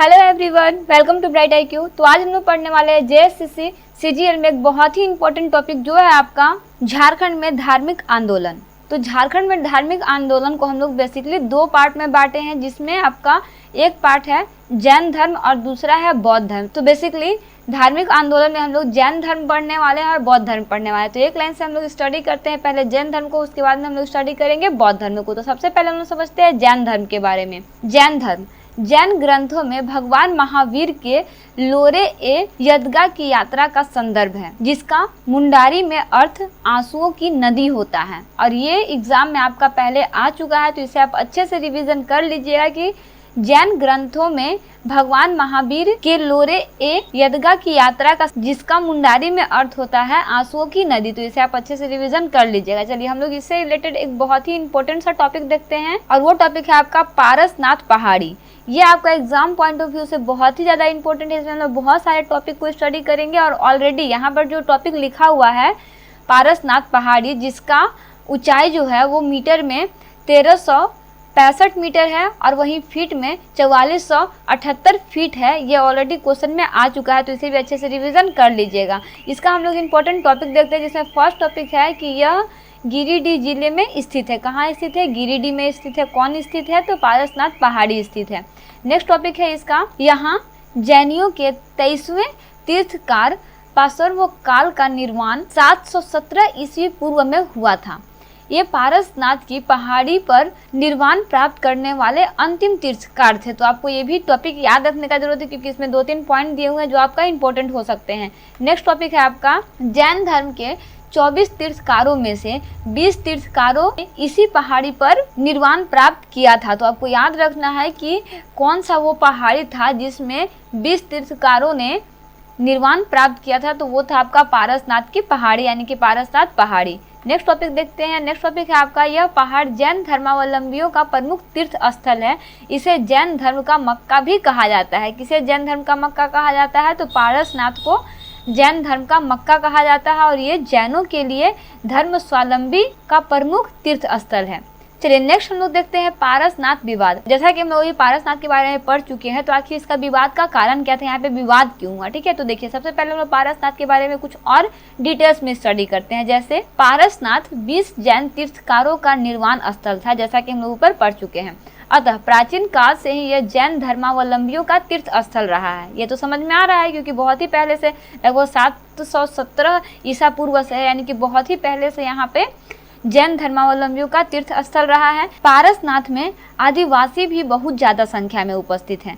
Hello everyone, welcome to Bright IQ। तो आज हम लोग पढ़ने वाले हैं JSCC CGL में एक बहुत ही इंपॉर्टेंट टॉपिक जो है आपका झारखंड में धार्मिक आंदोलन। तो झारखंड में धार्मिक आंदोलन को हम लोग बेसिकली दो पार्ट में बांटे हैं, जिसमें आपका एक पार्ट है जैन धर्म और दूसरा है बौद्ध धर्म। तो बेसिकली धार्मिक आंदोलन में हम लोग जैन धर्म पढ़ने वाले हैं और बौद्ध धर्म पढ़ने वाले हैं। तो एक लाइन से हम लोग स्टडी करते हैं, पहले जैन धर्म को, उसके बाद में हम लोग स्टडी करेंगे बौद्ध धर्म को। तो सबसे पहले हम लोग समझते हैं जैन धर्म के बारे में। जैन धर्म जैन ग्रंथों में भगवान महावीर के लोरे ए यदगा की यात्रा का संदर्भ है, जिसका मुंडारी में अर्थ आंसुओं की नदी होता है। और ये एग्जाम में आपका पहले आ चुका है, तो इसे आप अच्छे से रिवीजन कर लीजिएगा कि जैन ग्रंथों में भगवान महावीर के लोरे ए यदगा की यात्रा का, जिसका मुंडारी में अर्थ होता है आंसुओं की नदी। तो इसे आप अच्छे से रिवीजन कर लीजिएगा। चलिए हम लोग इससे रिलेटेड एक बहुत ही इंपॉर्टेंट सा टॉपिक देखते हैं, और वो टॉपिक है आपका पारसनाथ पहाड़ी। ये आपका एग्जाम पॉइंट ऑफ व्यू से बहुत ही ज़्यादा इंपॉर्टेंट है। इसमें हम लोग बहुत सारे टॉपिक को स्टडी करेंगे, और ऑलरेडी यहाँ पर जो टॉपिक लिखा हुआ है पारसनाथ पहाड़ी, जिसका ऊंचाई जो है वो मीटर में 1365 मीटर है और वहीं फीट में 4478 फीट है। ये ऑलरेडी क्वेश्चन में आ चुका है, तो इसे भी अच्छे से रिवीजन कर लीजिएगा। इसका हम लोग इंपॉर्टेंट टॉपिक देखते हैं, जिसमें फर्स्ट टॉपिक है कि यह गिरिडीह जिले में स्थित है। कहाँ स्थित है? गिरिडीह में स्थित है। कौन स्थित है? तो पारसनाथ पहाड़ी स्थित है। नेक्स्ट टॉपिक है इसका, यहाँ जैनियों के 23वें तीर्थकार पार्श्वकाल का निर्माण 717 ईस्वी पूर्व में हुआ था। ये पारसनाथ की पहाड़ी पर निर्वाण प्राप्त करने वाले अंतिम तीर्थकार थे। तो आपको ये भी टॉपिक याद रखने का जरूरत है, क्योंकि इसमें 2-3 पॉइंट दिए हुए हैं जो आपका इंपॉर्टेंट हो सकते हैं। नेक्स्ट टॉपिक है आपका जैन धर्म के 24 तीर्थकारों में से 20 तीर्थकारों ने इसी पहाड़ी पर निर्वाण प्राप्त किया था। तो आपको याद रखना है कि कौन सा वो पहाड़ी था जिसमें 20 तीर्थकारों ने निर्वाण प्राप्त किया था। तो वो था आपका पारसनाथ की पहाड़ी, यानी कि पारसनाथ पहाड़ी। नेक्स्ट टॉपिक देखते हैं। नेक्स्ट टॉपिक है आपका, यह पहाड़ जैन धर्मावलंबियों का प्रमुख तीर्थ स्थल है। इसे जैन धर्म का मक्का भी कहा जाता है। किसे जैन धर्म का मक्का कहा जाता है? तो पारसनाथ को जैन धर्म का मक्का कहा जाता है, और ये जैनों के लिए धर्म स्वावलंबी का प्रमुख तीर्थ स्थल है। चलिए नेक्स्ट हम लोग देखते हैं पारसनाथ विवाद। जैसा कि हम लोग ये पारसनाथ के बारे में पढ़ चुके हैं, तो आखिर इसका विवाद का कारण क्या था, यहाँ पे विवाद क्यों हुआ? ठीक है, तो देखिए सबसे पहले हम लोग पारसनाथ के बारे में कुछ और डिटेल्स में स्टडी करते हैं। जैसे पारसनाथ 20 जैन तीर्थकारों का निर्वाण स्थल था, जैसा कि हम लोग ऊपर पढ़ चुके हैं। अतः प्राचीन काल से ही यह जैन धर्मावलंबियों का तीर्थ स्थल रहा है। ये तो समझ में आ रहा है, क्योंकि बहुत ही पहले से, लगभग 717 ईसा पूर्व से है, यानी कि बहुत ही पहले से यहाँ पे जैन धर्मावलंबियों का तीर्थ स्थल रहा है। पारसनाथ में आदिवासी भी बहुत ज्यादा संख्या में उपस्थित हैं,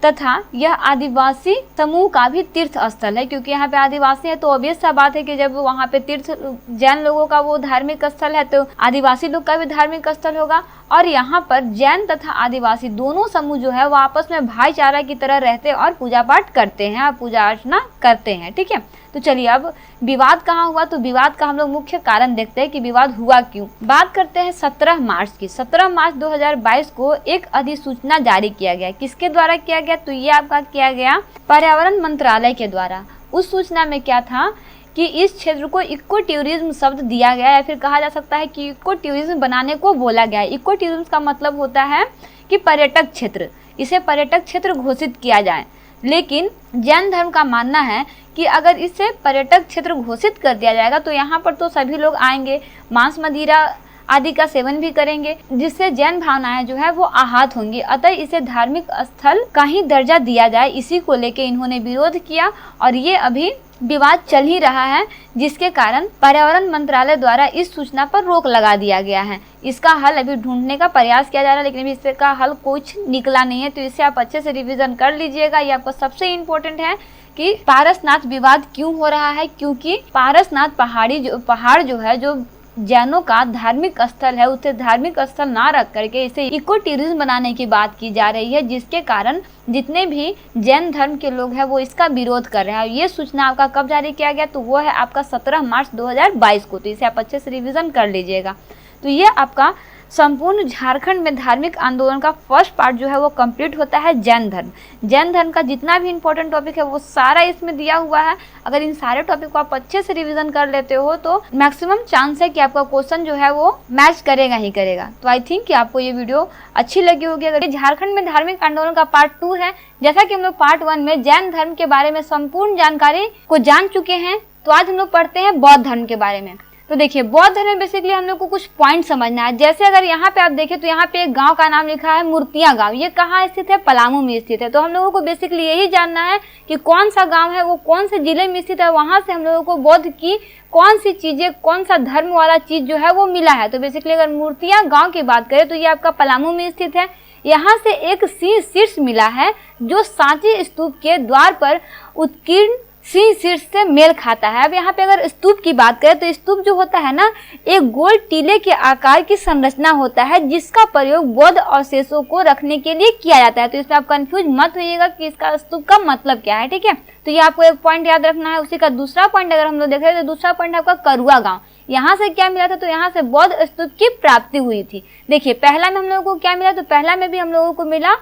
तथा यह आदिवासी समूह का भी तीर्थ स्थल है। क्योंकि यहाँ पे आदिवासी है, तो ऑब्वियस सा बात है कि जब वहाँ पे तीर्थ जैन लोगों का वो धार्मिक स्थल है, तो आदिवासी लोग का भी धार्मिक स्थल होगा। और यहाँ पर जैन तथा आदिवासी दोनों समूह जो है वो आपस में भाईचारा की तरह रहते और पूजा पाठ करते हैं और पूजा अर्चना करते हैं। ठीक है, तो चलिए अब विवाद कहाँ हुआ, तो विवाद का हम लोग मुख्य कारण देखते हैं कि विवाद हुआ क्यों। बात करते हैं 17 मार्च की। 17 मार्च 2022 को एक अधिसूचना जारी किया गया। किसके द्वारा किया गया? तो ये आपका किया गया पर्यावरण मंत्रालय के द्वारा। उस सूचना में क्या था कि इस क्षेत्र को इको टूरिज्म शब्द दिया गया, या फिर कहा जा सकता है कि इको टूरिज्म बनाने को बोला गया है। इको टूरिज्म का मतलब होता है कि पर्यटक क्षेत्र, इसे पर्यटक क्षेत्र घोषित किया जाए। लेकिन जैन धर्म का मानना है कि अगर इसे पर्यटक क्षेत्र घोषित कर दिया जाएगा, तो यहाँ पर तो सभी लोग आएंगे, मांस मदिरा आदि का सेवन भी करेंगे, जिससे जैन भावनाएं जो है वो आहत होंगी। अतः इसे धार्मिक स्थल का ही दर्जा दिया जाए, इसी को लेके इन्होंने विरोध किया, और ये अभी विवाद चल ही रहा है, जिसके कारण पर्यावरण मंत्रालय द्वारा इस सूचना पर रोक लगा दिया गया है। इसका हल अभी ढूंढने का प्रयास किया जा रहा है, लेकिन अभी इसका हल कुछ निकला नहीं है। तो इसे आप अच्छे से रिवीजन कर लीजिएगा। ये आपको सबसे इम्पोर्टेंट है कि पारसनाथ विवाद क्यों हो रहा है, क्योंकि पारसनाथ पहाड़ जो है जो जैनों का धार्मिक स्थल है, उसे धार्मिक स्थल ना रख करके इसे इको टूरिज्म बनाने की बात की जा रही है, जिसके कारण जितने भी जैन धर्म के लोग हैं वो इसका विरोध कर रहे हैं। ये सूचना आपका कब जारी किया गया? तो वो है आपका 17 मार्च 2022 को। तो इसे आप अच्छे से रिवीजन कर लीजिएगा। तो ये आपका संपूर्ण झारखंड में धार्मिक आंदोलन का फर्स्ट पार्ट जो है वो कंप्लीट होता है जैन धर्म। जैन धर्म का जितना भी इंपॉर्टेंट टॉपिक है वो सारा इसमें दिया हुआ है। अगर इन सारे टॉपिक को आप अच्छे से रिवीजन कर लेते हो तो मैक्सिमम चांस है कि आपका क्वेश्चन जो है वो मैच करेगा ही करेगा। तो आई थिंक कि आपको ये वीडियो अच्छी लगी होगी। अगर झारखंड में धार्मिक आंदोलन का पार्ट 2 है, जैसा कि हम लोग पार्ट 1 में जैन धर्म के बारे में संपूर्ण जानकारी को जान चुके हैं, तो आज हम लोग पढ़ते हैं बौद्ध धर्म के बारे में। तो देखिए, बौद्ध धर्म में बेसिकली हम लोग को कुछ पॉइंट समझना है। जैसे अगर यहाँ पे आप देखें तो यहाँ पे एक गांव का नाम लिखा है मूर्तियां गांव। ये कहाँ स्थित है? पलामू में स्थित है। तो हम लोगों को बेसिकली यही जानना है कि कौन सा गांव है, वो कौन से जिले में स्थित है, वहां से हम लोगों को बौद्ध की कौन सी चीजें, कौन सा धर्म वाला चीज जो है वो मिला है। तो बेसिकली अगर मूर्तियां गाँव की बात करें तो ये आपका पलामू में स्थित है। यहाँ से एक सिंह शीर्ष मिला है जो सांची स्तूप के द्वार पर उत्कीर्ण सिंह शीर्ष से मेल खाता है। अब यहाँ पे अगर स्तूप की बात करें तो स्तूप जो होता है ना, एक गोल टीले के आकार की संरचना होता है जिसका प्रयोग बौद्ध अवशेषों को रखने के लिए किया जाता है। तो इसमें आप कंफ्यूज मत होइएगा कि इसका स्तूप का मतलब क्या है, ठीक है। तो ये आपको एक पॉइंट याद रखना है। उसी का दूसरा पॉइंट अगर हम लोग देखें तो दूसरा पॉइंट है आपका करुआ गाँव। यहाँ से क्या मिला था? तो यहाँ से बौद्ध स्तूप की प्राप्ति हुई थी। देखिए, पहला में हम लोगों को क्या मिला? तो पहला में भी हम लोगों को मिला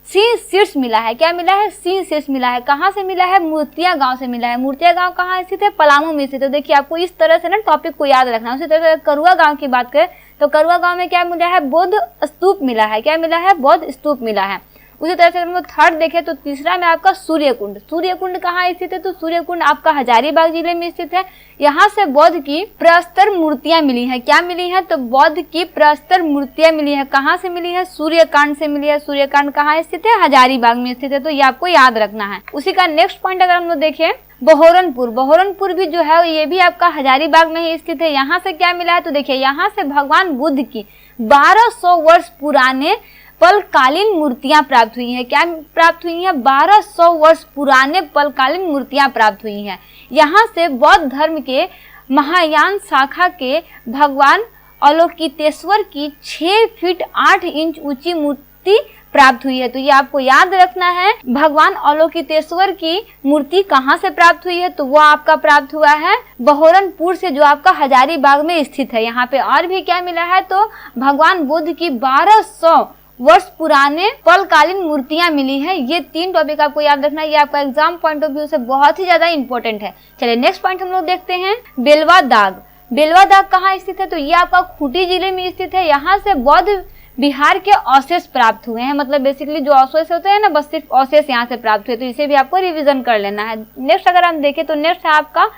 सिंह शीर्ष मिला है। क्या मिला है? सिंह शीर्ष मिला है। कहाँ से मिला है? मूर्तियां गांव से मिला है। मूर्तियां गांव कहाँ स्थित है? पलामू में स्थित है। तो देखिए, आपको इस तरह से ना टॉपिक को याद रखना है। उसी तरह से करुआ गांव की बात करें तो करुआ गांव में क्या मिला है? बौद्ध स्तूप मिला है। क्या मिला है? बौद्ध स्तूप मिला है। उसी तरह से हम लोग थर्ड देखें तो तीसरा में आपका सूर्यकुंड। सूर्यकुंड कहाँ स्थित है? तो सूर्यकुंड आपका हजारीबाग जिले में स्थित है। यहाँ से बौद्ध की प्रस्तर मूर्तियां मिली हैं। क्या मिली हैं? तो बौद्ध की प्रस्तर मूर्तियां मिली हैं। कहाँ से मिली है? सूर्यकांड से मिली है। सूर्यकांड कहाँ स्थित है? हजारीबाग में स्थित है। तो ये आपको याद रखना है। उसी का नेक्स्ट पॉइंट अगर हम लोग देखें बहोरनपुर। बहोरनपुर भी जो है ये भी आपका हजारीबाग में ही स्थित है। यहाँ से क्या मिला है? तो देखिए, यहाँ से भगवान बुद्ध की 1200 वर्ष पुराने पलकालीन मूर्तियां प्राप्त हुई हैं। क्या प्राप्त हुई हैं? 1200 वर्ष पुराने पलकालीन मूर्तियां प्राप्त हुई हैं। यहाँ से बौद्ध धर्म के महायान शाखा के भगवान अवलोकितेश्वर की 6 फीट 8 इंच ऊंची मूर्ति प्राप्त हुई है। तो ये आपको याद रखना है। भगवान अवलोकितेश्वर की मूर्ति कहाँ से प्राप्त हुई है? तो वो आपका प्राप्त हुआ है बहोरनपुर से, जो आपका हजारीबाग में स्थित है। यहाँ पे और भी क्या मिला है? तो भगवान बुद्ध की 1200 वर्ष पुराने पलकालीन मूर्तियां मिली हैं। ये 3 टॉपिक आपको याद रखना है। ये आपका एग्जाम पॉइंट ऑफ व्यू से बहुत ही ज्यादा इंपॉर्टेंट है। चलिए नेक्स्ट पॉइंट हम लोग देखते हैं बेलवा दाग। बेलवा दाग कहाँ स्थित है? तो ये आपका खूंटी जिले में स्थित है। यहाँ से बौद्ध बिहार के अवशेष प्राप्त हुए हैं। मतलब बेसिकली जो अवशेष होते हैं ना, बस सिर्फ अवशेष यहाँ से प्राप्त हुए। तो इसे भी आपको रिविजन कर लेना है। नेक्स्ट अगर हम देखें तो नेक्स्ट है आपका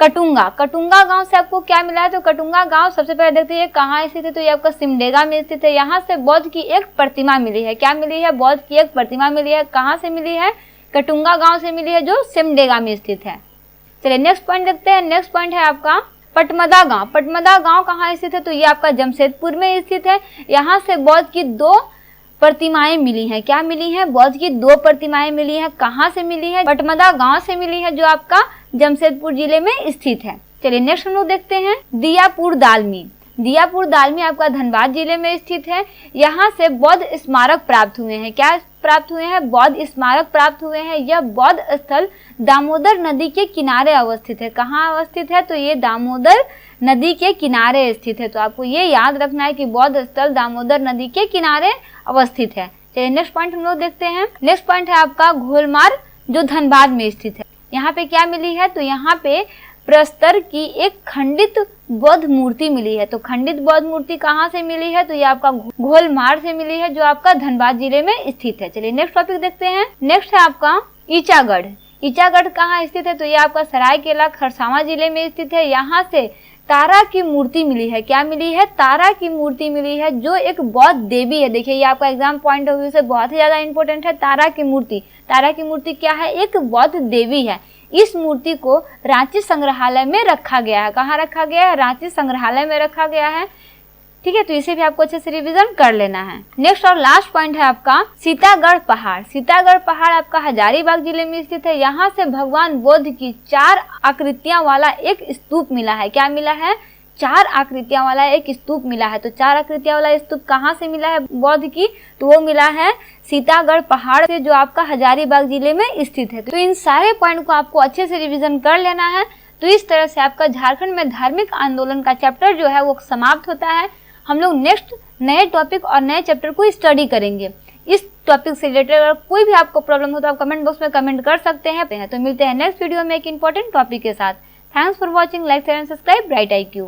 कटुंगा। कटुंगा गांव से आपको क्या मिला है? तो कटुंगा गांव सबसे पहले देखते हैं कहाँ स्थित है। तो ये आपका सिमडेगा में स्थित है। यहाँ से बौद्ध की एक प्रतिमा मिली है। क्या मिली है? बौद्ध की एक प्रतिमा मिली है। कहाँ से मिली है? कटुंगा गांव से मिली है, जो सिमडेगा में स्थित है। चलिए नेक्स्ट पॉइंट देखते हैं। नेक्स्ट पॉइंट है आपका पटमदा गांव। पटमदा गांव कहाँ स्थित है? तो ये आपका जमशेदपुर में स्थित है। यहाँ से बौद्ध की 2 प्रतिमाएं मिली हैं। क्या मिली हैं? बौद्ध की 2 प्रतिमाएं मिली हैं। कहाँ से मिली है? पटमदा गांव से मिली है, जो आपका जमशेदपुर जिले में स्थित है। चलिए नेक्स्ट हम लोग देखते हैं दियापुर दालमी। दियापुर दालमी आपका धनबाद जिले में स्थित है। यहाँ से बौद्ध स्मारक प्राप्त हुए हैं। क्या प्राप्त हुए हैं? बौद्ध स्मारक प्राप्त हुए हैं। यह बौद्ध स्थल दामोदर नदी के किनारे अवस्थित है। कहाँ अवस्थित है? तो ये दामोदर नदी के किनारे स्थित है। तो आपको ये याद रखना है कि बौद्ध स्थल दामोदर नदी के किनारे अवस्थित है। चलिए नेक्स्ट पॉइंट हम लोग देखते हैं। नेक्स्ट पॉइंट है आपका घोलमार, जो धनबाद में स्थित है। यहाँ पे क्या मिली है? तो यहाँ पे प्रस्तर की एक खंडित बौद्ध मूर्ति मिली है। तो खंडित बौद्ध मूर्ति कहाँ से मिली है? तो ये आपका घोलमार से मिली है, जो आपका धनबाद जिले में स्थित है। चलिए नेक्स्ट टॉपिक देखते हैं। नेक्स्ट है आपका ईचागढ़। ईचागढ़ कहाँ स्थित है? तो ये आपका सरायकेला खरसावां जिले में स्थित है। यहाँ से तारा की मूर्ति मिली है। क्या मिली है? तारा की मूर्ति मिली है, जो एक बौद्ध देवी है। देखिए, ये आपका एग्जाम पॉइंट ऑफ व्यू से बहुत ही ज्यादा इंपॉर्टेंट है। तारा की मूर्ति। तारा की मूर्ति क्या है? एक बौद्ध देवी है। इस मूर्ति को रांची संग्रहालय में रखा गया है। कहाँ रखा गया है? रांची संग्रहालय में रखा गया है। ठीक है, तो इसे भी आपको अच्छे से रिवीजन कर लेना है। नेक्स्ट और लास्ट पॉइंट है आपका सीतागढ़ पहाड़। सीतागढ़ पहाड़ आपका हजारीबाग जिले में स्थित है। यहाँ से भगवान बुद्ध की 4 आकृतियां वाला एक स्तूप मिला है। क्या मिला है? 4 आकृतियां वाला एक स्तूप मिला है। तो 4 आकृतियां वाला स्तूप कहाँ से मिला है बौद्ध की? तो वो मिला है सीतागढ़ पहाड़ से, जो आपका हजारीबाग जिले में स्थित है। तो इन सारे पॉइंट को आपको अच्छे से रिवीजन कर लेना है। तो इस तरह से आपका झारखंड में धार्मिक आंदोलन का चैप्टर जो है वो समाप्त होता है। हम लोग नेक्स्ट नए टॉपिक और नए चैप्टर को स्टडी करेंगे। इस टॉपिक से रिलेटेड अगर कोई भी आपको प्रॉब्लम हो तो आप कमेंट बॉक्स में कमेंट कर सकते हैं। तो मिलते हैं नेक्स्ट वीडियो में एक इंपॉर्टेंट टॉपिक के साथ। Thanks for watching, like share and subscribe bright IQ।